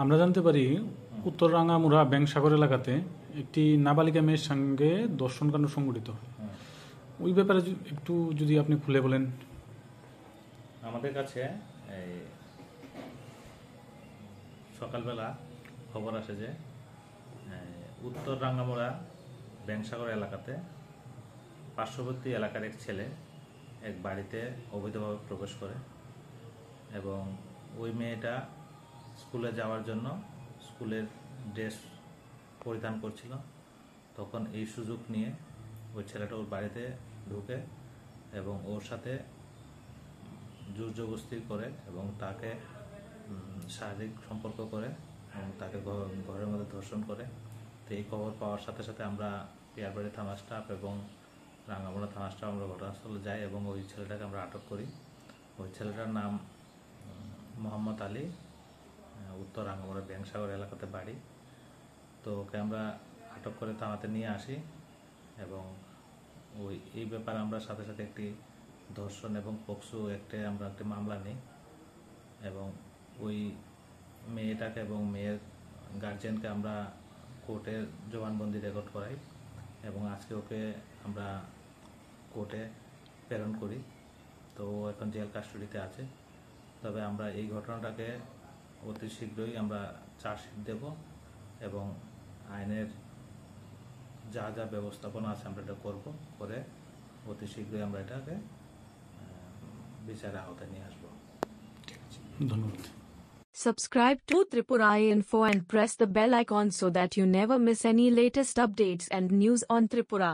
আমরা জানতে পারি উত্তর রাঙ্গামুড়া ব্যাংসাগর এলাকাতে একটি নাবালিকা মেয়ের সঙ্গে ধর্ষণকাণ্ড সংঘটিত হয়। ওই ব্যাপারে একটু যদি আপনি খুলে বলেন। আমাদের কাছে এই সকালবেলা খবর আসে যে উত্তর রাঙ্গামুড়া ব্যাংসাগর এলাকাতে পার্শ্ববর্তী এলাকার এক ছেলে এক বাড়িতে অবৈধভাবে প্রবেশ করে এবং ওই মেয়েটা স্কুলে যাওয়ার জন্য স্কুলের ড্রেস পরিধান করছিল। তখন এই সুযোগ নিয়ে ওই ছেলেটা ওর বাড়িতে ঢুকে এবং ওর সাথে জোর জবরদস্তি করে এবং তাকে শারীরিক সম্পর্ক করে এবং তাকে ঘরের মধ্যে ধর্ষণ করে। তো এই খবর পাওয়ার সাথে সাথে আমরা পিয়ারবাড়ি থানা স্টাফ এবং রাঙ্গামুড়া থানা স্টাফ আমরা ঘটনাস্থলে যাই এবং ওই ছেলেটাকে আমরা আটক করি। ওই ছেলেটার নাম মোহাম্মদ আলী, উত্তর রাঙ্গামুড়া ব্যাংসাগর এলাকাতে বাড়ি। তো ওকে আমরা আটক করে থানাতে নিয়ে আসি এবং এই ব্যাপারে আমরা সাথে সাথে একটি ধর্ষণ এবং পক্সো আমরা একটি মামলা নিই এবং ওই মেয়েটাকে এবং মেয়ের গার্জিয়ানকে আমরা কোর্টের জবানবন্দি রেকর্ড করাই এবং আজকে ওকে আমরা কোর্টে প্রেরণ করি। তো ও এখন জেল কাস্টডিতে আছে। তবে আমরা এই ঘটনাটাকে অতি শীঘ্রই আমরা চার্জশিট দেব এবং আইনের যা যা ব্যবস্থাপনা আছে আমরা এটা করব, করে অতি শীঘ্রই আমরা এটাকে বিচারের আওতায় নিয়ে আসবো। ধন্যবাদ। Subscribe to Tripura Info and press the bell icon so that you never miss any latest updates and news on Tripura.